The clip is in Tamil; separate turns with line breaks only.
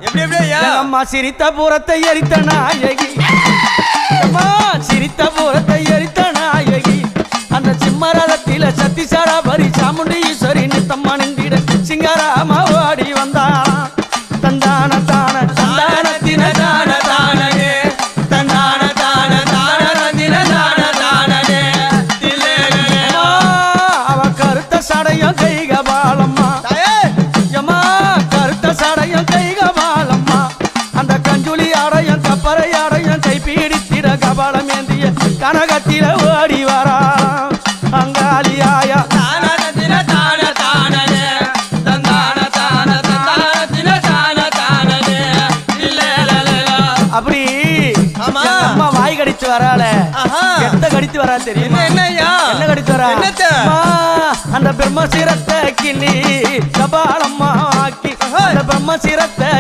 எப்படி எப்படியா
அம்மா சிரித்த பூரத்தை எரித்த நாயகி அம்மா சிரித்த பூரத்தை எரித்த நாயகி அந்த சிம்மரதத்தில சத்திசாரா பரி சாமுண்டி ஈஸ்வரி நித்தம்மா நின்றிட சிங்காராமா ஓடி வந்தா தந்தான தான தந்தான தின தான தானே தந்தான தான தான தின தான தானே அவ கருத்த சடையும் கைகபாலம்மா யம்மா கருத்த சடையும் கைகபாலம்மா அந்த கஞ்சுளி ஆடையும் கப்பரை ஆடையும் கைப்பீடித்திட கபாலம் ஏந்திய கனகத்தில ஓடி வரா அங்காளியாயா அப்படி அம்மா வாய் கடிச்சு வரால எத்த கடித்து வரா தெரியும் என்ன கடிச்சு வரா அந்த பிரம்ம சிரத்தை கிள்ளி கபாலம்மா ஆக்கி அந்த பிரம்ம சிரத்தை